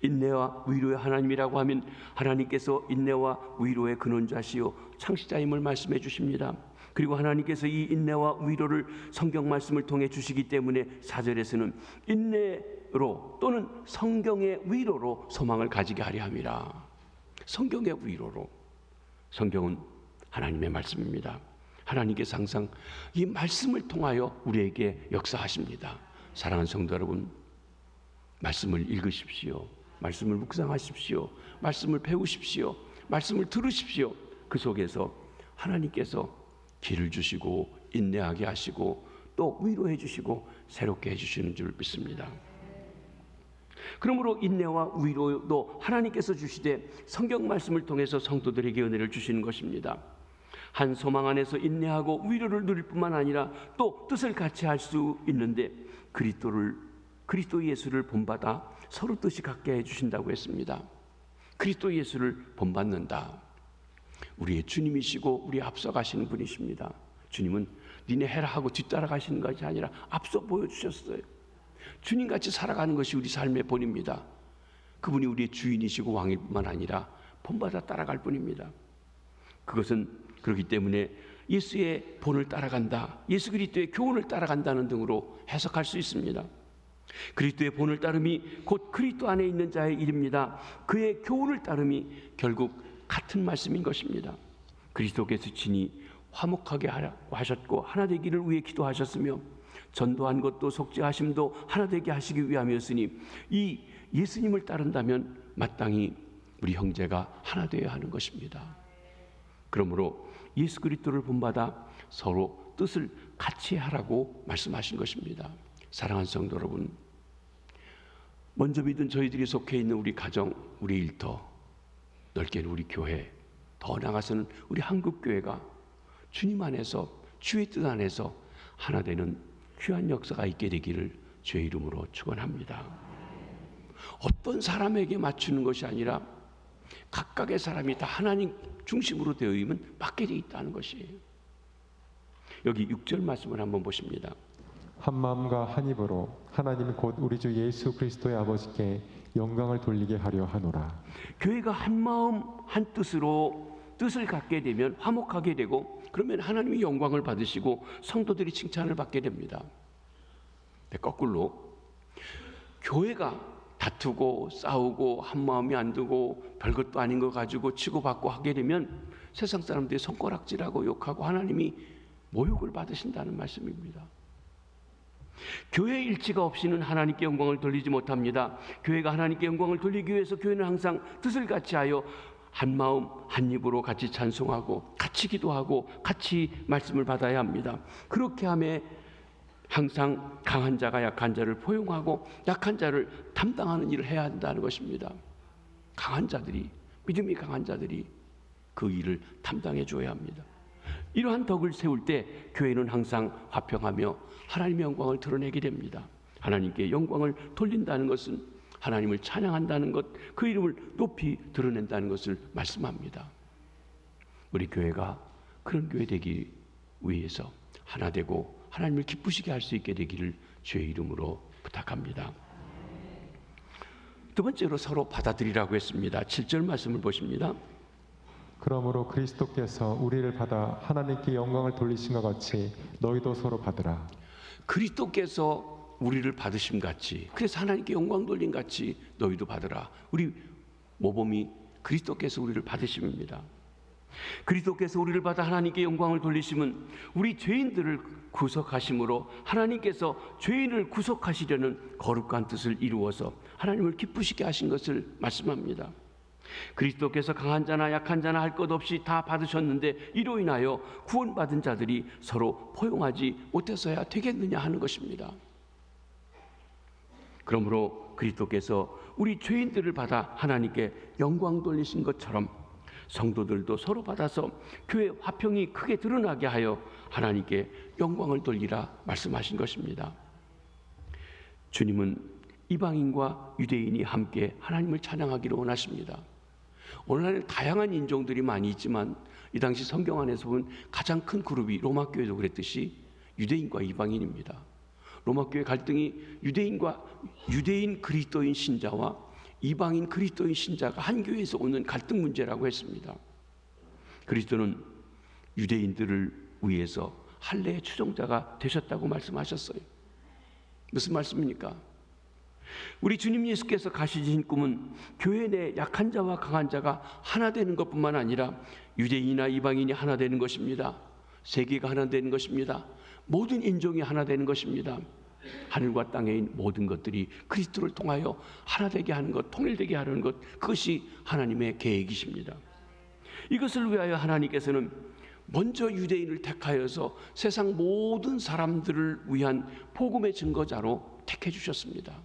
Speaker 1: 인내와 위로의 하나님이라고 하면 하나님께서 인내와 위로의 근원자시요 창시자임을 말씀해 주십니다. 그리고 하나님께서 이 인내와 위로를 성경 말씀을 통해 주시기 때문에 4절에서는 인내로 또는 성경의 위로로 소망을 가지게 하려 함이라. 성경의 위로로. 성경은 하나님의 말씀입니다. 하나님께서 항상 이 말씀을 통하여 우리에게 역사하십니다. 사랑하는 성도 여러분, 말씀을 읽으십시오. 말씀을 묵상하십시오. 말씀을 배우십시오. 말씀을 들으십시오. 그 속에서 하나님께서 길을 주시고 인내하게 하시고 또 위로해 주시고 새롭게 해주시는 줄 믿습니다. 그러므로 인내와 위로도 하나님께서 주시되 성경 말씀을 통해서 성도들에게 은혜를 주시는 것입니다. 한 소망 안에서 인내하고 위로를 누릴 뿐만 아니라 또 뜻을 같이 할 수 있는데 그리스도 예수를 본받아 서로 뜻이 같게 해주신다고 했습니다. 그리스도 예수를 본받는다. 우리의 주님이시고 우리 앞서 가시는 분이십니다. 주님은 니네 해라 하고 뒤따라 가시는 것이 아니라 앞서 보여주셨어요. 주님같이 살아가는 것이 우리 삶의 본입니다. 그분이 우리의 주인이시고 왕일 뿐만 아니라 본받아 따라갈 뿐입니다. 그것은 그렇기 때문에 예수의 본을 따라간다, 예수 그리스도의 교훈을 따라간다는 등으로 해석할 수 있습니다. 그리스도의 본을 따름이 곧 그리스도 안에 있는 자의 일입니다. 그의 교훈을 따름이 결국 같은 말씀인 것입니다. 그리스도께서 친히 화목하게 하셨고 하나 되기를 위해 기도하셨으며 전도한 것도 속죄하심도 하나 되게 하시기 위함이었으니 이 예수님을 따른다면 마땅히 우리 형제가 하나 되어야 하는 것입니다. 그러므로 예수 그리스도를 본받아 서로 뜻을 같이 하라고 말씀하신 것입니다. 사랑하는 성도 여러분, 먼저 믿은 저희들이 속해 있는 우리 가정, 우리 일터, 넓게는 우리 교회, 더 나아가서는 우리 한국교회가 주님 안에서 주의 뜻 안에서 하나 되는 귀한 역사가 있게 되기를 주의 이름으로 축원합니다. 어떤 사람에게 맞추는 것이 아니라 각각의 사람이 다 하나님 중심으로 되어 있으면 맞게 되어 있다는 것이에요. 여기 6절 말씀을 한번 보십니다.
Speaker 2: 한 마음과 한 입으로 하나님 곧 우리 주 예수 그리스도의 아버지께 영광을 돌리게 하려 하노라.
Speaker 1: 교회가 한 마음 한 뜻으로 뜻을 갖게 되면 화목하게 되고, 그러면 하나님이 영광을 받으시고 성도들이 칭찬을 받게 됩니다. 거꾸로 교회가 다투고 싸우고 한마음이 안 두고 별것도 아닌 거 가지고 치고받고 하게 되면 세상 사람들이 손가락질하고 욕하고 하나님이 모욕을 받으신다는 말씀입니다. 교회 일치가 없이는 하나님께 영광을 돌리지 못합니다. 교회가 하나님께 영광을 돌리기 위해서 교회는 항상 뜻을 같이 하여 한 마음 한 입으로 같이 찬송하고 같이 기도하고 같이 말씀을 받아야 합니다. 그렇게 하면 항상 강한 자가 약한 자를 포용하고 약한 자를 담당하는 일을 해야 한다는 것입니다. 강한 자들이, 믿음이 강한 자들이 그 일을 담당해 줘야 합니다. 이러한 덕을 세울 때 교회는 항상 화평하며 하나님의 영광을 드러내게 됩니다. 하나님께 영광을 돌린다는 것은 하나님을 찬양한다는 것, 그 이름을 높이 드러낸다는 것을 말씀합니다. 우리 교회가 그런 교회 되기 위해서 하나 되고 하나님을 기쁘시게 할 수 있게 되기를 주의 이름으로 부탁합니다. 두 번째로 서로 받아들이라고 했습니다. 7절 말씀을 보십니다.
Speaker 2: 그러므로 그리스도께서 우리를 받아 하나님께 영광을 돌리신 것 같이 너희도 서로 받으라.
Speaker 1: 그리스도께서 우리를 받으심 같이, 그래서 하나님께 영광 돌림 같이 너희도 받으라. 우리 모범이 그리스도께서 우리를 받으심입니다. 그리스도께서 우리를 받아 하나님께 영광을 돌리심은 우리 죄인들을 구속하심으로 하나님께서 죄인을 구속하시려는 거룩한 뜻을 이루어서 하나님을 기쁘시게 하신 것을 말씀합니다. 그리스도께서 강한 자나 약한 자나 할 것 없이 다 받으셨는데 이로 인하여 구원받은 자들이 서로 포용하지 못해서야 되겠느냐 하는 것입니다. 그러므로 그리스도께서 우리 죄인들을 받아 하나님께 영광 돌리신 것처럼 성도들도 서로 받아서 교회 화평이 크게 드러나게 하여 하나님께 영광을 돌리라 말씀하신 것입니다. 주님은 이방인과 유대인이 함께 하나님을 찬양하기를 원하십니다. 오늘날은 다양한 인종들이 많이 있지만 이 당시 성경 안에서 본 가장 큰 그룹이 로마 교회도 그랬듯이 유대인과 이방인입니다. 로마 교회 갈등이 유대인 그리스도인 신자와 이방인 그리스도인 신자가 한 교회에서 오는 갈등 문제라고 했습니다. 그리스도는 유대인들을 위해서 할례의 추종자가 되셨다고 말씀하셨어요. 무슨 말씀입니까? 우리 주님 예수께서 가지신 꿈은 교회 내 약한 자와 강한 자가 하나 되는 것뿐만 아니라 유대인이나 이방인이 하나 되는 것입니다. 세계가 하나 되는 것입니다. 모든 인종이 하나 되는 것입니다. 하늘과 땅에 있는 모든 것들이 그리스도를 통하여 하나 되게 하는 것, 통일되게 하는 것, 그것이 하나님의 계획이십니다. 이것을 위하여 하나님께서는 먼저 유대인을 택하여서 세상 모든 사람들을 위한 복음의 증거자로 택해 주셨습니다.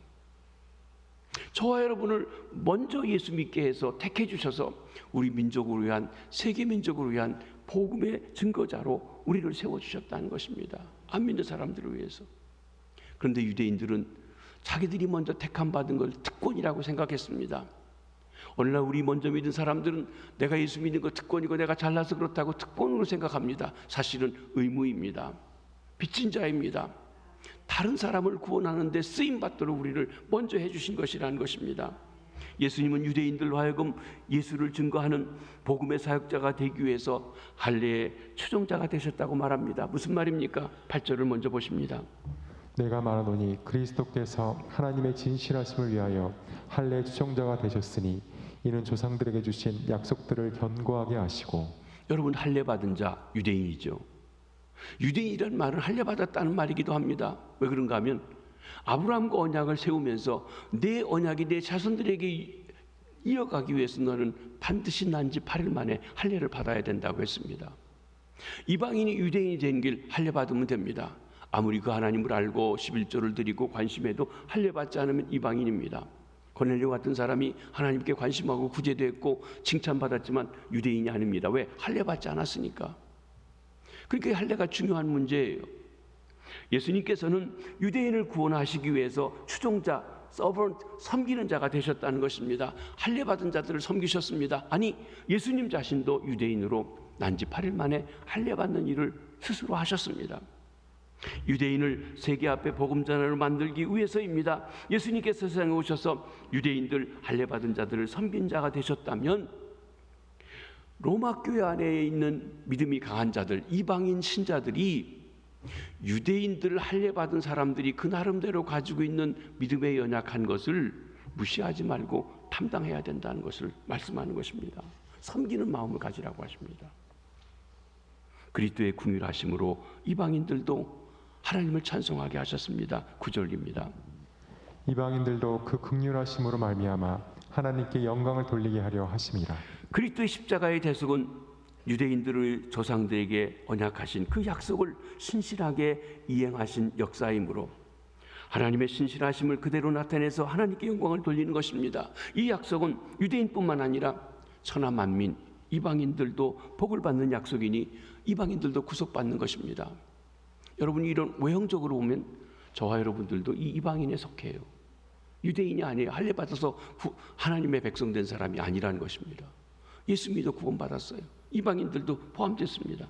Speaker 1: 저와 여러분을 먼저 예수 믿게 해서 택해 주셔서 우리 민족을 위한, 세계 민족을 위한 복음의 증거자로 우리를 세워주셨다는 것입니다. 안 믿는 사람들을 위해서. 그런데 유대인들은 자기들이 먼저 택함 받은 걸 특권이라고 생각했습니다. 오늘날 우리 먼저 믿은 사람들은 내가 예수 믿는 거 특권이고 내가 잘나서 그렇다고 특권으로 생각합니다. 사실은 의무입니다. 빚진 자입니다. 다른 사람을 구원하는 데 쓰임 받도록 우리를 먼저 해주신 것이라는 것입니다. 예수님은 유대인들로 하여금 예수를 증거하는 복음의 사역자가 되기 위해서 할례의 추종자가 되셨다고 말합니다. 무슨 말입니까? 8절을 먼저 보십니다.
Speaker 2: 내가 말하노니 그리스도께서 하나님의 진실하심을 위하여 할례의 추종자가 되셨으니 이는 조상들에게 주신 약속들을 견고하게 하시고.
Speaker 1: 여러분, 할례 받은 자 유대인이죠. 유대인이라는 말은 할례 받았다는 말이기도 합니다. 왜 그런가 하면 아브라함과 언약을 세우면서 내 언약이 내 자손들에게 이어가기 위해서 너는 반드시 난 지 8일 만에 할례를 받아야 된다고 했습니다. 이방인이 유대인이 된 길 할례 받으면 됩니다. 아무리 그 하나님을 알고 11조를 드리고 관심해도 할례 받지 않으면 이방인입니다. 고넬료 같은 사람이 하나님께 관심하고 구제됐고 칭찬받았지만 유대인이 아닙니다. 왜? 할례 받지 않았으니까. 그러니까 할례가 중요한 문제예요. 예수님께서는 유대인을 구원하시기 위해서 추종자, 서번트, 섬기는 자가 되셨다는 것입니다. 할례 받은 자들을 섬기셨습니다. 아니, 예수님 자신도 유대인으로 난 지 8일 만에 할례 받는 일을 스스로 하셨습니다. 유대인을 세계 앞에 복음전환으로 만들기 위해서입니다. 예수님께서 세상에 오셔서 유대인들 할례 받은 자들을 섬긴 자가 되셨다면 로마 교회 안에 있는 믿음이 강한 자들, 이방인 신자들이 유대인들을 할례받은 사람들이 그 나름대로 가지고 있는 믿음에 연약한 것을 무시하지 말고 담당해야 된다는 것을 말씀하는 것입니다. 섬기는 마음을 가지라고 하십니다. 그리스도의 긍휼하심으로 이방인들도 하나님을 찬송하게 하셨습니다. 9절입니다.
Speaker 2: 이방인들도 그 긍휼하심으로 말미암아 하나님께 영광을 돌리게 하려 하심이라.
Speaker 1: 그리스도의 십자가의 대속은 유대인들의 조상들에게 언약하신 그 약속을 신실하게 이행하신 역사이므로 하나님의 신실하심을 그대로 나타내서 하나님께 영광을 돌리는 것입니다. 이 약속은 유대인뿐만 아니라 천하 만민, 이방인들도 복을 받는 약속이니 이방인들도 구속받는 것입니다. 여러분이 이런 외형적으로 보면 저와 여러분들도 이 이방인에 속해요. 유대인이 아니에요. 할례받아서 하나님의 백성 된 사람이 아니라는 것입니다. 예수 믿어 구원받았어요. 이방인들도 포함됐습니다.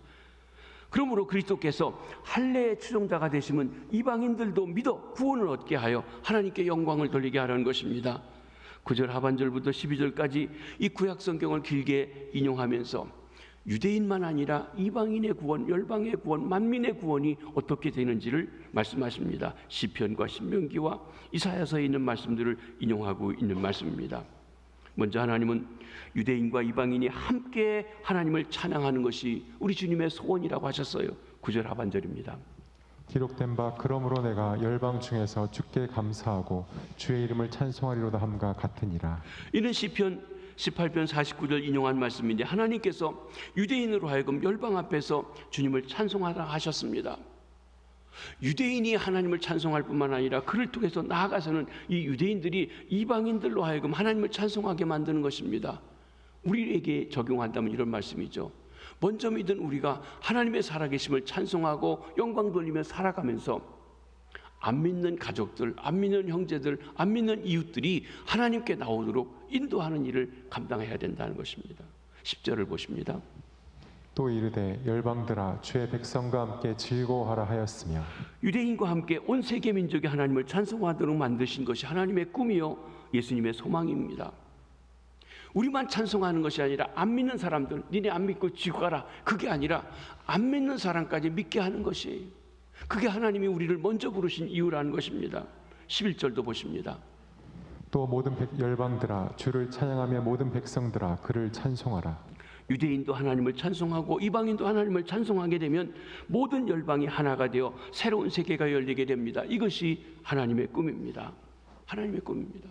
Speaker 1: 그러므로 그리스도께서 할례의 추종자가 되시면 이방인들도 믿어 구원을 얻게 하여 하나님께 영광을 돌리게 하라는 것입니다. 9절 하반절부터 12절까지 이 구약 성경을 길게 인용하면서 유대인만 아니라 이방인의 구원, 열방의 구원, 만민의 구원이 어떻게 되는지를 말씀하십니다. 시편과 신명기와 이사야서에 있는 말씀들을 인용하고 있는 말씀입니다. 먼저 하나님은 유대인과 이방인이 함께 하나님을 찬양하는 것이 우리 주님의 소원이라고 하셨어요. 9절 하반절입니다.
Speaker 2: 기록된 바 그러므로 내가 열방 중에서 주께 감사하고 주의 이름을 찬송하리로다 함과 같으니라.
Speaker 1: 이는 시편 18편 49절 인용한 말씀인데 하나님께서 유대인으로 하여금 열방 앞에서 주님을 찬송하라 하셨습니다. 유대인이 하나님을 찬송할 뿐만 아니라 그를 통해서 나아가서는 이 유대인들이 이방인들로 하여금 하나님을 찬송하게 만드는 것입니다. 우리에게 적용한다면 이런 말씀이죠. 먼저 믿은 우리가 하나님의 살아계심을 찬송하고 영광 돌리며 살아가면서 안 믿는 가족들, 안 믿는 형제들, 안 믿는 이웃들이 하나님께 나오도록 인도하는 일을 감당해야 된다는 것입니다. 10절을 보십니다.
Speaker 2: 또 이르되 열방들아 주의 백성과 함께 즐거워하라 하였으며
Speaker 1: 유대인과 함께 온 세계 민족이 하나님을 찬송하도록 만드신 것이 하나님의 꿈이요 예수님의 소망입니다. 우리만 찬송하는 것이 아니라 안 믿는 사람들, 니네 안 믿고 지고 가라, 그게 아니라 안 믿는 사람까지 믿게 하는 것이에요. 그게 하나님이 우리를 먼저 부르신 이유라는 것입니다. 11절도 보십니다.
Speaker 2: 또 모든 열방들아 주를 찬양하며 모든 백성들아 그를 찬송하라.
Speaker 1: 유대인도 하나님을 찬송하고 이방인도 하나님을 찬송하게 되면 모든 열방이 하나가 되어 새로운 세계가 열리게 됩니다. 이것이 하나님의 꿈입니다. 하나님의 꿈입니다.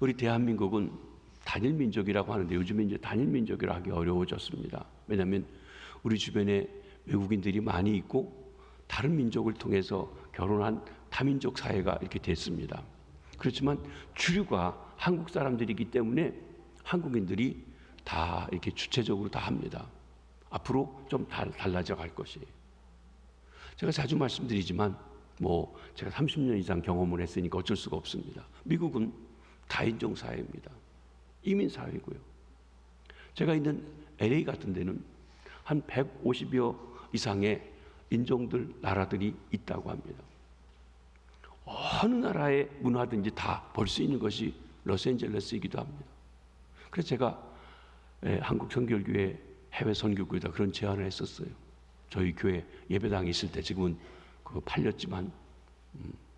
Speaker 1: 우리 대한민국은 단일 민족이라고 하는데 요즘에 이제 단일 민족이라 하기 어려워졌습니다. 왜냐하면 우리 주변에 외국인들이 많이 있고 다른 민족을 통해서 결혼한 다민족 사회가 이렇게 됐습니다. 그렇지만 주류가 한국 사람들이기 때문에 한국인들이 다 이렇게 주체적으로 다 합니다. 앞으로 좀 달라져 갈 것이에요. 제가 자주 말씀드리지만 제가 30년 이상 경험을 했으니까 어쩔 수가 없습니다. 미국은 다인종 사회입니다. 이민 사회고요. 제가 있는 LA 같은 데는 한 150여 이상의 인종들, 나라들이 있다고 합니다. 어느 나라의 문화든지 다 볼 수 있는 것이 로스앤젤레스이기도 합니다. 그래서 제가 한국 선결교회 해외 선교교회다 그런 제안을 했었어요. 저희 교회 예배당이 있을 때 지금은 그거 팔렸지만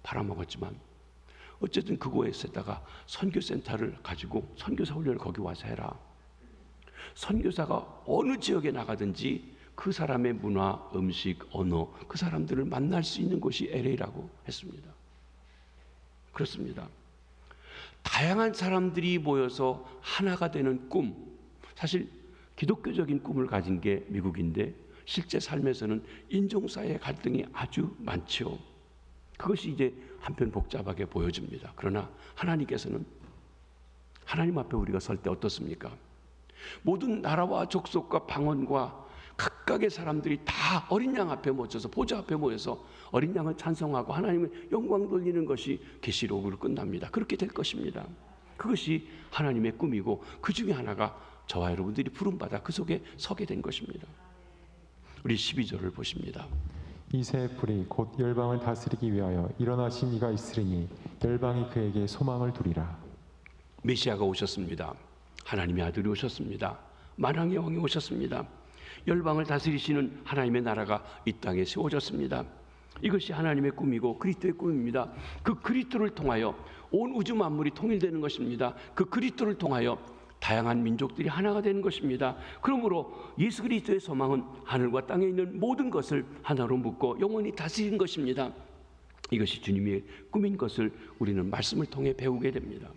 Speaker 1: 팔아먹었지만 어쨌든 그거에다가 선교센터를 가지고 선교사 훈련을 거기 와서 해라. 선교사가 어느 지역에 나가든지 그 사람의 문화, 음식, 언어, 그 사람들을 만날 수 있는 곳이 LA라고 했습니다. 그렇습니다. 다양한 사람들이 모여서 하나가 되는 꿈, 사실 기독교적인 꿈을 가진 게 미국인데 실제 삶에서는 인종사회의 갈등이 아주 많죠. 그것이 이제 한편 복잡하게 보여집니다. 그러나 하나님께서는 하나님 앞에 우리가 설 때 어떻습니까? 모든 나라와 족속과 방언과 각각의 사람들이 다 어린 양 앞에 모여서 보좌 앞에 모여서 어린 양을 찬송하고 하나님의 영광 돌리는 것이 계시록으로 끝납니다. 그렇게 될 것입니다. 그것이 하나님의 꿈이고 그 중에 하나가 저와 여러분들이 부름받아 그 속에 서게 된 것입니다. 우리 12절을 보십니다.
Speaker 2: 이새의 풀이 곧 열방을 다스리기 위하여 일어나신 이가 있으리니 열방이 그에게 소망을 두리라.
Speaker 1: 메시아가 오셨습니다. 하나님의 아들이 오셨습니다. 만왕의 왕이 오셨습니다. 열방을 다스리시는 하나님의 나라가 이 땅에 세워졌습니다. 이것이 하나님의 꿈이고 그리스도의 꿈입니다. 그 그리스도를 통하여 온 우주 만물이 통일되는 것입니다. 그 그리스도를 통하여 다양한 민족들이 하나가 되는 것입니다. 그러므로 예수 그리스도의 소망은 하늘과 땅에 있는 모든 것을 하나로 묶고 영원히 다스리는 것입니다. 이것이 주님의 꿈인 것을 우리는 말씀을 통해 배우게 됩니다.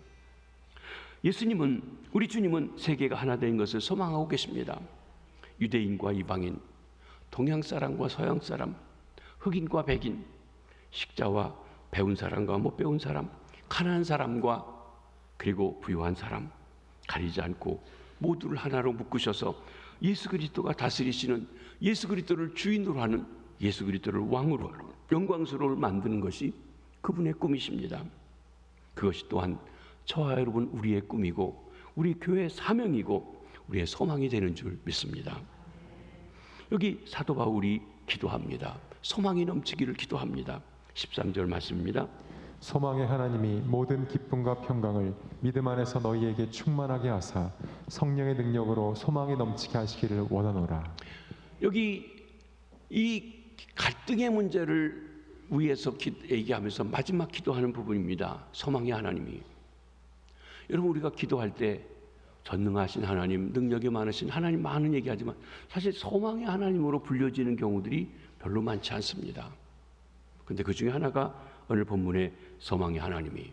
Speaker 1: 우리 주님은 세계가 하나 된 것을 소망하고 계십니다. 유대인과 이방인, 동양 사람과 서양 사람, 흑인과 백인, 식자와 배운 사람과 못 배운 사람, 가난한 사람과 그리고 부유한 사람 가리지 않고 모두를 하나로 묶으셔서 예수 그리스도가 다스리시는, 예수 그리스도를 주인으로 하는, 예수 그리스도를 왕으로 영광스러울 만드는 것이 그분의 꿈이십니다. 그것이 또한 저와 여러분 우리의 꿈이고 우리 교회의 사명이고 우리의 소망이 되는 줄 믿습니다. 여기 사도 바울이 기도합니다. 소망이 넘치기를 기도합니다. 13절 말씀입니다.
Speaker 2: 소망의 하나님이 모든 기쁨과 평강을 믿음 안에서 너희에게 충만하게 하사 성령의 능력으로 소망이 넘치게 하시기를 원하노라.
Speaker 1: 여기 이 갈등의 문제를 위해서 얘기하면서 마지막 기도하는 부분입니다. 소망의 하나님이. 여러분 우리가 기도할 때 전능하신 하나님, 능력이 많으신 하나님 많은 얘기하지만 사실 소망의 하나님으로 불려지는 경우들이 별로 많지 않습니다. 그런데 그 중에 하나가 오늘 본문의 소망의 하나님이,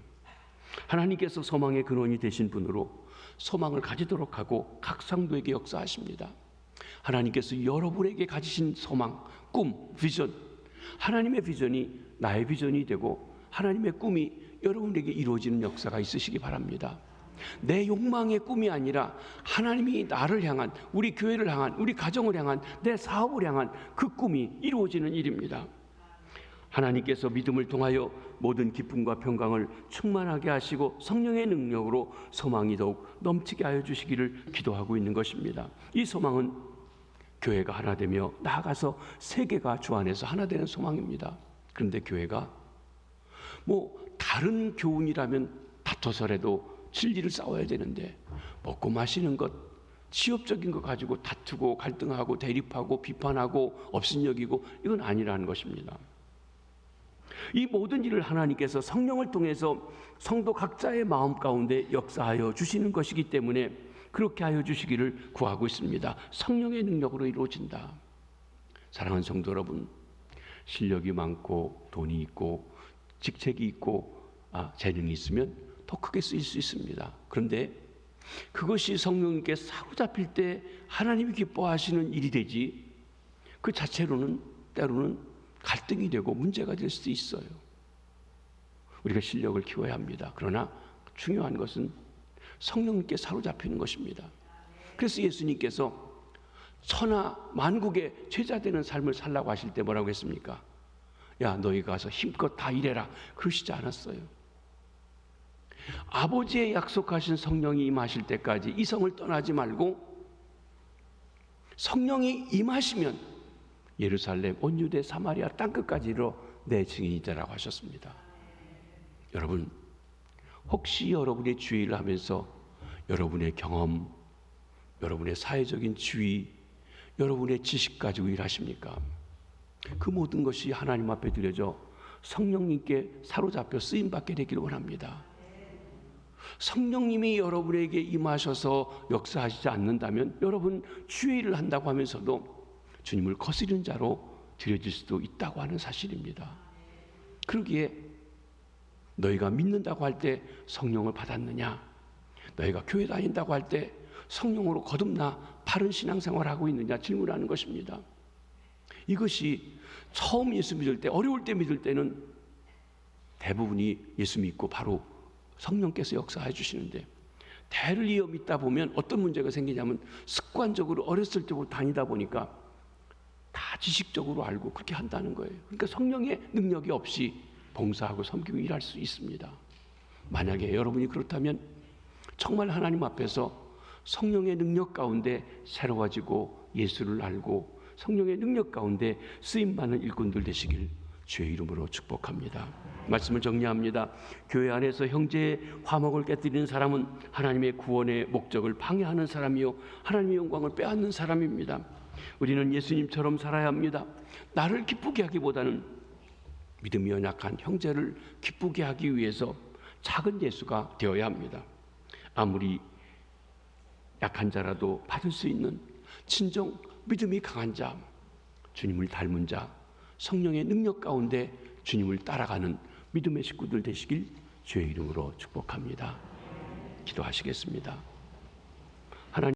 Speaker 1: 하나님께서 소망의 근원이 되신 분으로 소망을 가지도록 하고 각 성도에게 역사하십니다. 하나님께서 여러분에게 가지신 소망, 꿈, 비전, 하나님의 비전이 나의 비전이 되고 하나님의 꿈이 여러분에게 이루어지는 역사가 있으시기 바랍니다. 내 욕망의 꿈이 아니라 하나님이 나를 향한, 우리 교회를 향한, 우리 가정을 향한, 내 사업을 향한 그 꿈이 이루어지는 일입니다. 하나님께서 믿음을 통하여 모든 기쁨과 평강을 충만하게 하시고 성령의 능력으로 소망이 더욱 넘치게 하여 주시기를 기도하고 있는 것입니다. 이 소망은 교회가 하나 되며 나아가서 세계가 주 안에서 하나 되는 소망입니다. 그런데 교회가 다른 교훈이라면 다퉈서라도 진리를 싸워야 되는데 먹고 마시는 것, 취업적인 것 가지고 다투고 갈등하고 대립하고 비판하고 업신여기고 이건 아니라는 것입니다. 이 모든 일을 하나님께서 성령을 통해서 성도 각자의 마음 가운데 역사하여 주시는 것이기 때문에 그렇게 하여 주시기를 구하고 있습니다. 성령의 능력으로 이루어진다. 사랑하는 성도 여러분, 실력이 많고 돈이 있고 직책이 있고 재능이 있으면 더 크게 쓰일 수 있습니다. 그런데 그것이 성령님께 사로잡힐 때 하나님이 기뻐하시는 일이 되지 그 자체로는 때로는 갈등이 되고 문제가 될 수도 있어요. 우리가 실력을 키워야 합니다. 그러나 중요한 것은 성령님께 사로잡히는 것입니다. 그래서 예수님께서 천하 만국의 제자 되는 삶을 살라고 하실 때 뭐라고 했습니까? 야, 너희 가서 힘껏 다 일해라. 그러시지 않았어요. 아버지의 약속하신 성령이 임하실 때까지 이 성을 떠나지 말고 성령이 임하시면 예루살렘, 온 유대, 사마리아 땅끝까지 이르러 내 증인이 되라고 하셨습니다. 여러분, 혹시 여러분의 주의를 하면서 여러분의 경험, 여러분의 사회적인 지위, 여러분의 지식 가지고 일하십니까? 그 모든 것이 하나님 앞에 드려져 성령님께 사로잡혀 쓰임받게 되기를 원합니다. 성령님이 여러분에게 임하셔서 역사하시지 않는다면 여러분 주의를 한다고 하면서도 주님을 거스리는 자로 드려질 수도 있다고 하는 사실입니다. 그러기에 너희가 믿는다고 할 때 성령을 받았느냐? 너희가 교회 다닌다고 할 때 성령으로 거듭나 바른 신앙생활을 하고 있느냐 질문하는 것입니다. 이것이 처음 예수 믿을 때, 어려울 때 믿을 때는 대부분이 예수 믿고 바로 성령께서 역사해 주시는데 대를 이어 믿다 보면 어떤 문제가 생기냐면 습관적으로 어렸을 때부터 다니다 보니까 다 지식적으로 알고 그렇게 한다는 거예요. 그러니까 성령의 능력이 없이 봉사하고 섬기고 일할 수 있습니다. 만약에 여러분이 그렇다면 정말 하나님 앞에서 성령의 능력 가운데 새로워지고 예수를 알고 성령의 능력 가운데 쓰임받는 일꾼들 되시길 주의 이름으로 축복합니다. 말씀을 정리합니다. 교회 안에서 형제의 화목을 깨뜨리는 사람은 하나님의 구원의 목적을 방해하는 사람이요 하나님의 영광을 빼앗는 사람입니다. 우리는 예수님처럼 살아야 합니다. 나를 기쁘게 하기보다는 믿음이 연약한 형제를 기쁘게 하기 위해서 작은 예수가 되어야 합니다. 아무리 약한 자라도 받을 수 있는 진정 믿음이 강한 자, 주님을 닮은 자, 성령의 능력 가운데 주님을 따라가는 믿음의 식구들 되시길 주의 이름으로 축복합니다. 기도하시겠습니다. 하나님